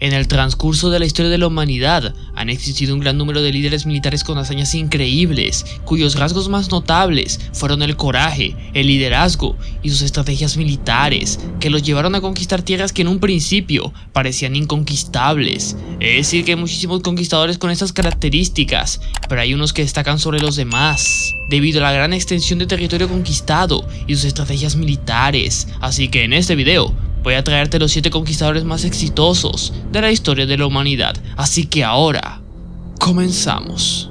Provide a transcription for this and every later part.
En el transcurso de la historia de la humanidad han existido un gran número de líderes militares con hazañas increíbles, cuyos rasgos más notables fueron el coraje, el liderazgo y sus estrategias militares, que los llevaron a conquistar tierras que en un principio parecían inconquistables. Es decir, que hay muchísimos conquistadores con estas características, pero hay unos que destacan sobre los demás, debido a la gran extensión de territorio conquistado y sus estrategias militares. Así que en este video voy a traerte los 7 conquistadores más exitosos de la historia de la humanidad. Así que ahora, comenzamos.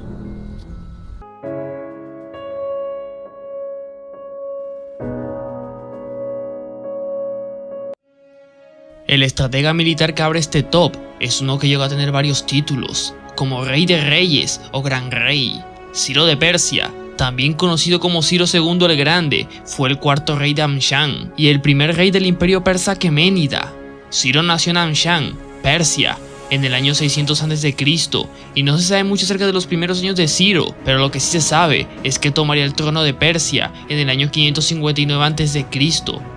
El estratega militar que abre este top es uno que llegó a tener varios títulos, como Rey de Reyes o Gran Rey. Ciro de Persia, también conocido como Ciro II el Grande, fue el cuarto rey de Anshan y el primer rey del imperio persa Aqueménida. Ciro nació en Anshan, Persia, en el año 600 a.C. y no se sabe mucho acerca de los primeros años de Ciro, pero lo que sí se sabe es que tomaría el trono de Persia en el año 559 a.C.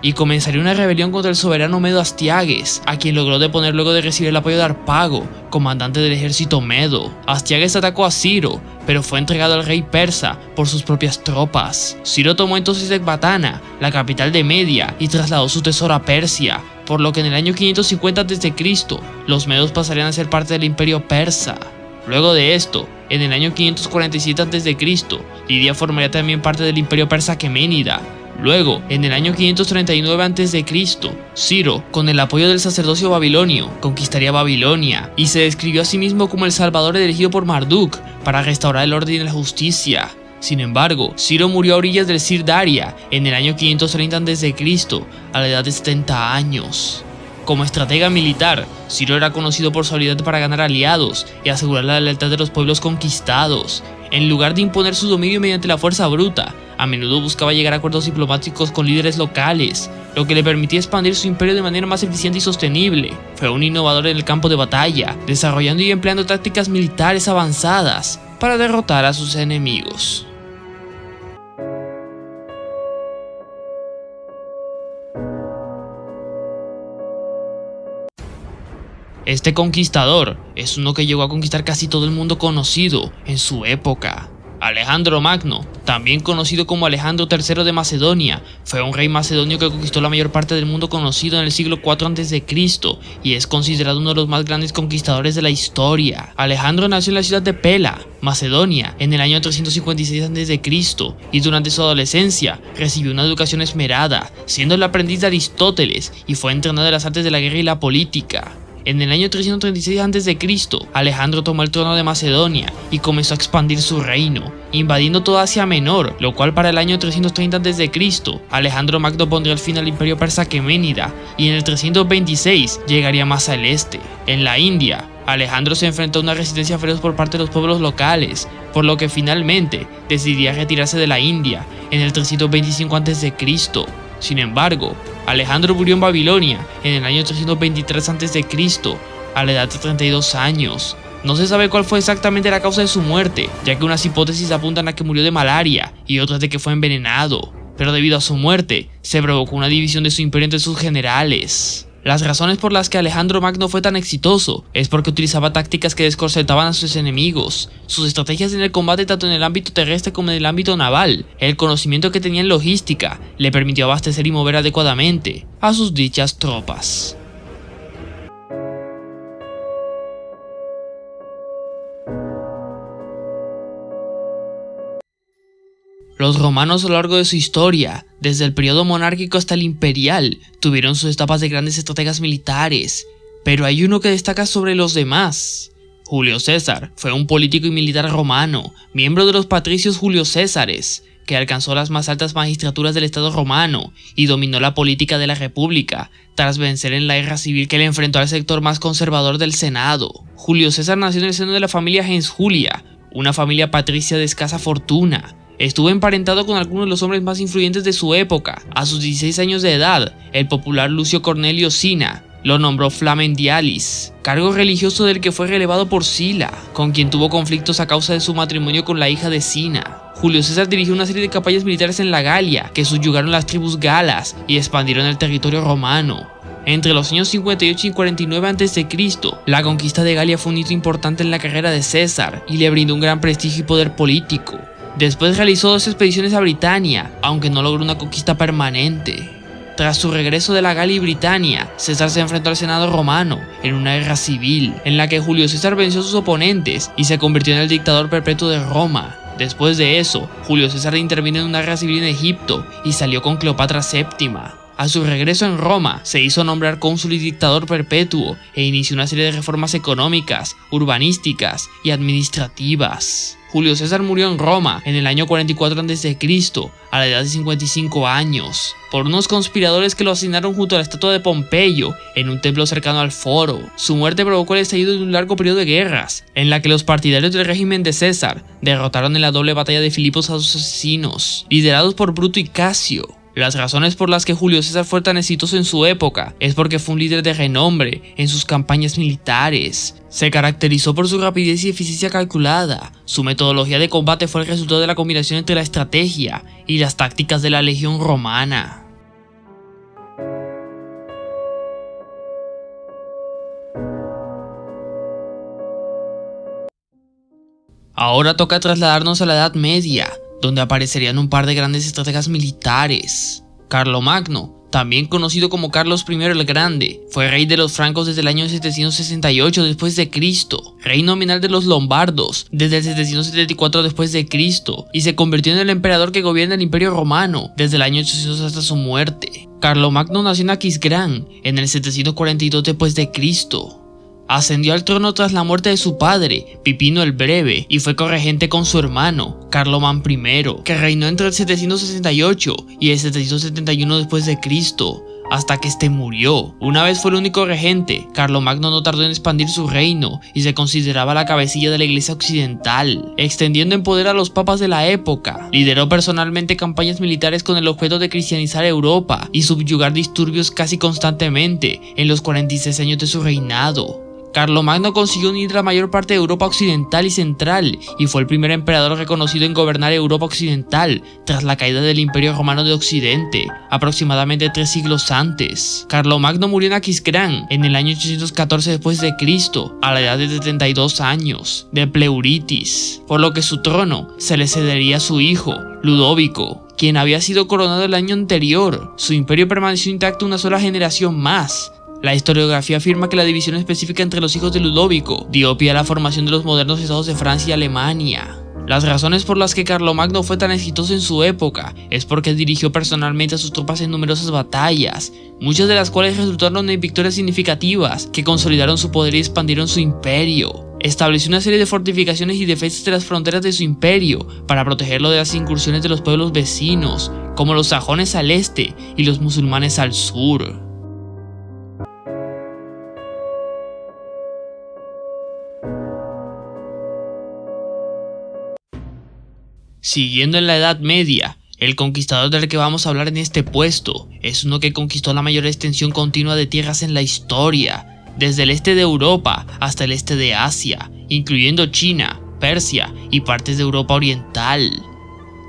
y comenzaría una rebelión contra el soberano medo Astiages, a quien logró deponer luego de recibir el apoyo de Harpago, comandante del ejército medo. Astiages atacó a Ciro, pero fue entregado al rey persa por sus propias tropas. Ciro tomó entonces Ecbatana, la capital de Media, y trasladó su tesoro a Persia, por lo que en el año 550 a.C. los medos pasarían a ser parte del imperio persa. Luego de esto, en el año 547 a.C., Lidia formaría también parte del imperio persa Aqueménida. Luego, en el año 539 a.C., Ciro, con el apoyo del sacerdocio babilonio, conquistaría Babilonia y se describió a sí mismo como el salvador elegido por Marduk para restaurar el orden y la justicia. Sin embargo, Ciro murió a orillas del Sir Daria en el año 530 a.C., a la edad de 70 años. Como estratega militar, Ciro era conocido por su habilidad para ganar aliados y asegurar la lealtad de los pueblos conquistados. En lugar de imponer su dominio mediante la fuerza bruta, a menudo buscaba llegar a acuerdos diplomáticos con líderes locales, lo que le permitía expandir su imperio de manera más eficiente y sostenible. Fue un innovador en el campo de batalla, desarrollando y empleando tácticas militares avanzadas para derrotar a sus enemigos. Este conquistador es uno que llegó a conquistar casi todo el mundo conocido en su época. Alejandro Magno, también conocido como Alejandro III de Macedonia, fue un rey macedonio que conquistó la mayor parte del mundo conocido en el siglo IV a.C. y es considerado uno de los más grandes conquistadores de la historia. Alejandro nació en la ciudad de Pela, Macedonia, en el año 356 a.C. y durante su adolescencia recibió una educación esmerada, siendo el aprendiz de Aristóteles y fue entrenado en las artes de la guerra y la política. En el año 336 a.C., Alejandro tomó el trono de Macedonia y comenzó a expandir su reino, invadiendo toda Asia Menor, lo cual para el año 330 a.C., Alejandro Magno pondría el fin al imperio persa Aqueménida y en el 326 llegaría más al este. En la India, Alejandro se enfrentó a una resistencia feroz por parte de los pueblos locales, por lo que finalmente decidiría retirarse de la India en el 325 a.C. Sin embargo, Alejandro murió en Babilonia en el año 323 a.C. a la edad de 32 años. No se sabe cuál fue exactamente la causa de su muerte, ya que unas hipótesis apuntan a que murió de malaria y otras de que fue envenenado, pero debido a su muerte, se provocó una división de su imperio entre sus generales. Las razones por las que Alejandro Magno fue tan exitoso es porque utilizaba tácticas que desconcertaban a sus enemigos, sus estrategias en el combate tanto en el ámbito terrestre como en el ámbito naval, el conocimiento que tenía en logística, le permitió abastecer y mover adecuadamente a sus dichas tropas. Los romanos a lo largo de su historia, desde el periodo monárquico hasta el imperial, tuvieron sus etapas de grandes estrategas militares, pero hay uno que destaca sobre los demás. Julio César fue un político y militar romano, miembro de los patricios Julio Césares, que alcanzó las más altas magistraturas del Estado romano y dominó la política de la República, tras vencer en la guerra civil que le enfrentó al sector más conservador del Senado. Julio César nació en el seno de la familia gens Julia, una familia patricia de escasa fortuna. Estuvo emparentado con algunos de los hombres más influyentes de su época. A sus 16 años de edad, el popular Lucio Cornelio Cinna lo nombró Flamen Dialis, cargo religioso del que fue relevado por Sila, con quien tuvo conflictos a causa de su matrimonio con la hija de Cinna. Julio César dirigió una serie de campañas militares en la Galia que subyugaron las tribus galas y expandieron el territorio romano. Entre los años 58 y 49 a.C., la conquista de Galia fue un hito importante en la carrera de César y le brindó un gran prestigio y poder político. Después realizó 2 expediciones a Britania, aunque no logró una conquista permanente. Tras su regreso de la Galia y Britania, César se enfrentó al Senado romano en una guerra civil, en la que Julio César venció a sus oponentes y se convirtió en el dictador perpetuo de Roma. Después de eso, Julio César intervino en una guerra civil en Egipto y salió con Cleopatra VII. A su regreso en Roma, se hizo nombrar cónsul y dictador perpetuo e inició una serie de reformas económicas, urbanísticas y administrativas. Julio César murió en Roma en el año 44 a.C., a la edad de 55 años, por unos conspiradores que lo asesinaron junto a la estatua de Pompeyo en un templo cercano al Foro. Su muerte provocó el estallido de un largo periodo de guerras, en la que los partidarios del régimen de César derrotaron en la doble batalla de Filipos a sus asesinos, liderados por Bruto y Casio. Las razones por las que Julio César fue tan exitoso en su época es porque fue un líder de renombre en sus campañas militares. Se caracterizó por su rapidez y eficiencia calculada. Su metodología de combate fue el resultado de la combinación entre la estrategia y las tácticas de la legión romana. Ahora toca trasladarnos a la Edad Media, donde aparecerían un par de grandes estrategas militares. Carlomagno, también conocido como Carlos I el Grande, fue rey de los francos desde el año 768 d.C., rey nominal de los lombardos desde el 774 d.C. y se convirtió en el emperador que gobierna el Imperio Romano desde el año 800 hasta su muerte. Carlomagno nació en Aquisgrán en el 742 d.C. Ascendió al trono tras la muerte de su padre, Pipino el Breve, y fue corregente con su hermano, Carlomán I, que reinó entre el 768 y el 771 d.C., hasta que este murió. Una vez fue el único regente, Carlomagno no tardó en expandir su reino y se consideraba la cabecilla de la Iglesia Occidental, extendiendo en poder a los papas de la época. Lideró personalmente campañas militares con el objeto de cristianizar Europa y subyugar disturbios casi constantemente en los 46 años de su reinado. Carlomagno consiguió unir la mayor parte de Europa Occidental y Central y fue el primer emperador reconocido en gobernar Europa Occidental tras la caída del Imperio Romano de Occidente, aproximadamente 3 siglos antes. Carlomagno murió en Aquisgrán en el año 814 d.C., a la edad de 72 años, de pleuritis, por lo que su trono se le cedería a su hijo, Ludovico, quien había sido coronado el año anterior. Su imperio permaneció intacto una sola generación más. La historiografía afirma que la división específica entre los hijos de Ludovico dio pie a la formación de los modernos estados de Francia y Alemania. Las razones por las que Carlomagno fue tan exitoso en su época es porque dirigió personalmente a sus tropas en numerosas batallas, muchas de las cuales resultaron en victorias significativas que consolidaron su poder y expandieron su imperio. Estableció una serie de fortificaciones y defensas de las fronteras de su imperio para protegerlo de las incursiones de los pueblos vecinos, como los sajones al este y los musulmanes al sur. Siguiendo en la Edad Media, el conquistador del que vamos a hablar en este puesto es uno que conquistó la mayor extensión continua de tierras en la historia, desde el este de Europa hasta el este de Asia, incluyendo China, Persia y partes de Europa Oriental.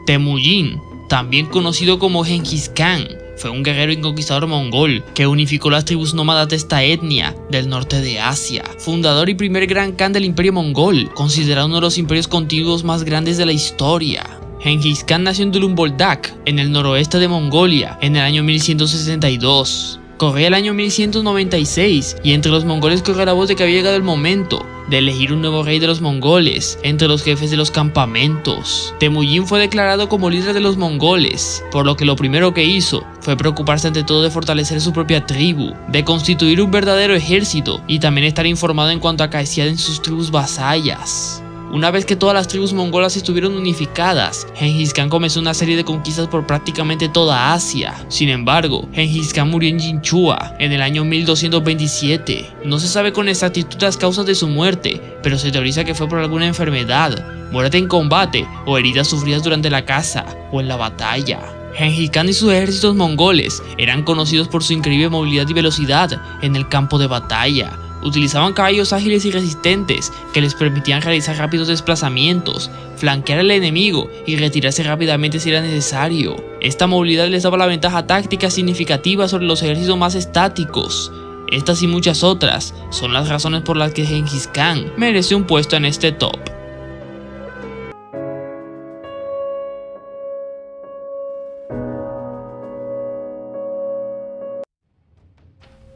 Temujin, también conocido como Gengis Khan, fue un guerrero y conquistador mongol que unificó las tribus nómadas de esta etnia del norte de Asia, fundador y primer gran khan del imperio mongol, considerado uno de los imperios contiguos más grandes de la historia. Gengis Khan nació en Dulumboldak, en el noroeste de Mongolia, en el año 1162. Corría el año 1196 y entre los mongoles corrió la voz de que había llegado el momento de elegir un nuevo rey de los mongoles entre los jefes de los campamentos. Temujin fue declarado como líder de los mongoles, por lo que lo primero que hizo fue preocuparse ante todo de fortalecer su propia tribu, de constituir un verdadero ejército y también estar informado en cuanto acaecía en sus tribus vasallas. Una vez que todas las tribus mongolas estuvieron unificadas, Gengis Khan comenzó una serie de conquistas por prácticamente toda Asia. Sin embargo, Gengis Khan murió en Jinchua en el año 1227. No se sabe con exactitud las causas de su muerte, pero se teoriza que fue por alguna enfermedad, muerte en combate o heridas sufridas durante la caza o en la batalla. Gengis Khan y sus ejércitos mongoles eran conocidos por su increíble movilidad y velocidad en el campo de batalla, Utilizaban caballos ágiles y resistentes que les permitían realizar rápidos desplazamientos, flanquear al enemigo y retirarse rápidamente si era necesario. Esta movilidad les daba la ventaja táctica significativa sobre los ejércitos más estáticos. Estas y muchas otras son las razones por las que Gengis Khan merece un puesto en este top.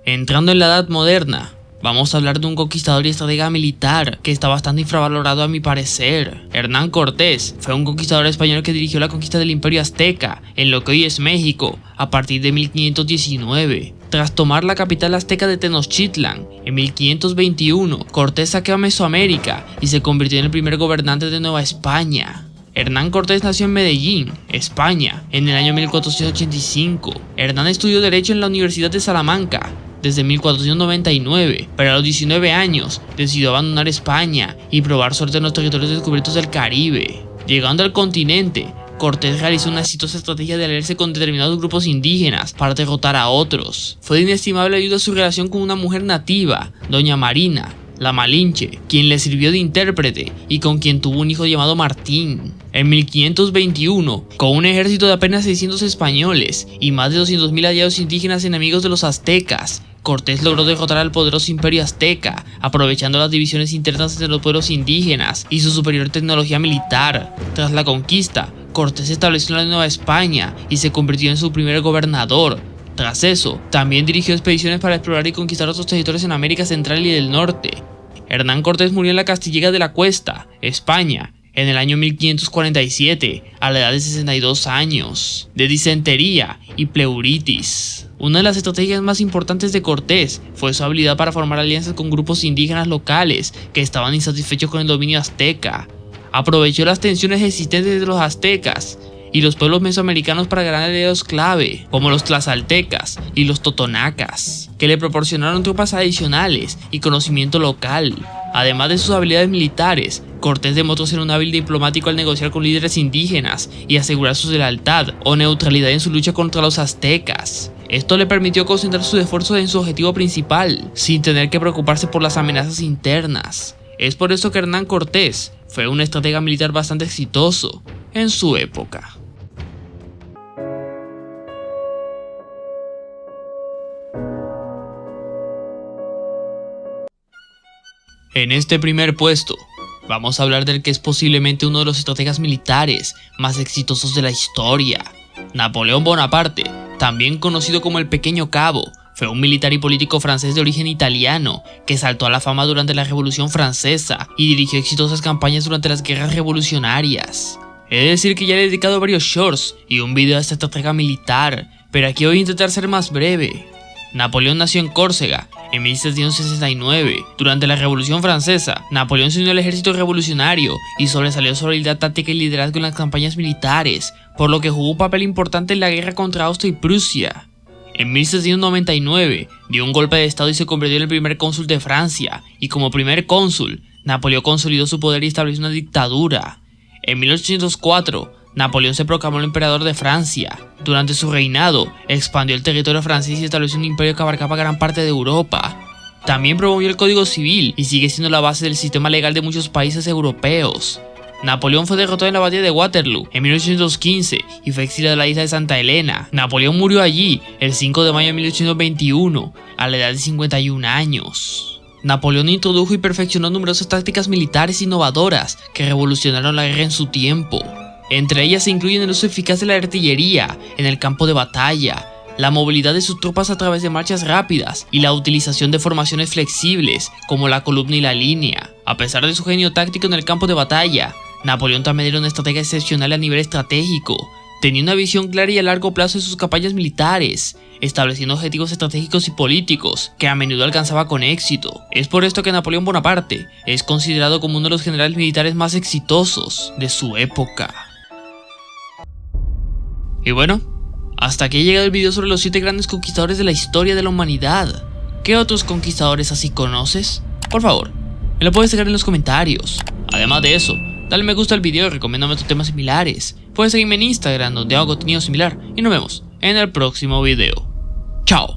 Entrando en la Edad Moderna, vamos a hablar de un conquistador y estratega militar que está bastante infravalorado a mi parecer. Hernán Cortés fue un conquistador español que dirigió la conquista del Imperio Azteca en lo que hoy es México a partir de 1519. Tras tomar la capital azteca de Tenochtitlan en 1521, Cortés saqueó Mesoamérica y se convirtió en el primer gobernante de Nueva España. Hernán Cortés nació en Medellín, España, en el año 1485. Hernán estudió Derecho en la Universidad de Salamanca desde 1499, pero a los 19 años decidió abandonar España y probar suerte en los territorios descubiertos del Caribe. Llegando al continente, Cortés realizó una exitosa estrategia de aliarse con determinados grupos indígenas para derrotar a otros. Fue de inestimable ayuda su relación con una mujer nativa, Doña Marina, la Malinche, quien le sirvió de intérprete y con quien tuvo un hijo llamado Martín. En 1521, con un ejército de apenas 600 españoles y más de 200.000 aliados indígenas enemigos de los aztecas, Cortés logró derrotar al poderoso imperio azteca, aprovechando las divisiones internas entre los pueblos indígenas y su superior tecnología militar. Tras la conquista, Cortés se estableció en la Nueva España y se convirtió en su primer gobernador. Tras eso, también dirigió expediciones para explorar y conquistar otros territorios en América Central y del Norte. Hernán Cortés murió en la Castilleja de la Cuesta, España, en el año 1547, a la edad de 62 años, de disentería y pleuritis. Una de las estrategias más importantes de Cortés fue su habilidad para formar alianzas con grupos indígenas locales que estaban insatisfechos con el dominio azteca. Aprovechó las tensiones existentes entre los aztecas y los pueblos mesoamericanos para ganar aliados clave, como los tlazaltecas y los totonacas, que le proporcionaron tropas adicionales y conocimiento local. Además de sus habilidades militares, Cortés demostró ser un hábil diplomático al negociar con líderes indígenas y asegurar su lealtad o neutralidad en su lucha contra los aztecas. Esto le permitió concentrar sus esfuerzos en su objetivo principal, sin tener que preocuparse por las amenazas internas. Es por eso que Hernán Cortés fue un estratega militar bastante exitoso en su época. En este primer puesto, vamos a hablar del que es posiblemente uno de los estrategas militares más exitosos de la historia. Napoleón Bonaparte, también conocido como el Pequeño Cabo, fue un militar y político francés de origen italiano que saltó a la fama durante la Revolución Francesa y dirigió exitosas campañas durante las guerras revolucionarias. He de decir que ya le he dedicado varios shorts y un video a esta estratega militar, pero aquí voy a intentar ser más breve. Napoleón nació en Córcega en 1769. Durante la Revolución Francesa, Napoleón se unió al ejército revolucionario y sobresalió su habilidad táctica y liderazgo en las campañas militares, por lo que jugó un papel importante en la guerra contra Austria y Prusia. En 1799 dio un golpe de estado y se convirtió en el primer cónsul de Francia, y como primer cónsul, Napoleón consolidó su poder y estableció una dictadura. En 1804, Napoleón se proclamó el emperador de Francia. Durante su reinado, expandió el territorio francés y estableció un imperio que abarcaba gran parte de Europa. También promovió el Código Civil y sigue siendo la base del sistema legal de muchos países europeos. Napoleón fue derrotado en la batalla de Waterloo en 1815 y fue exiliado a la isla de Santa Helena. Napoleón murió allí el 5 de mayo de 1821 a la edad de 51 años. Napoleón introdujo y perfeccionó numerosas tácticas militares innovadoras que revolucionaron la guerra en su tiempo. Entre ellas se incluyen el uso eficaz de la artillería en el campo de batalla, la movilidad de sus tropas a través de marchas rápidas y la utilización de formaciones flexibles como la columna y la línea. A pesar de su genio táctico en el campo de batalla, Napoleón también era una estratega excepcional a nivel estratégico. Tenía una visión clara y a largo plazo de sus campañas militares, estableciendo objetivos estratégicos y políticos que a menudo alcanzaba con éxito. Es por esto que Napoleón Bonaparte es considerado como uno de los generales militares más exitosos de su época. Y bueno, hasta aquí ha llegado el video sobre los 7 grandes conquistadores de la historia de la humanidad. ¿Qué otros conquistadores así conoces? Por favor, me lo puedes dejar en los comentarios. Además de eso, dale me gusta al video y recomiéndame otros temas similares. Puedes seguirme en Instagram donde hago contenido similar y nos vemos en el próximo video. ¡Chao!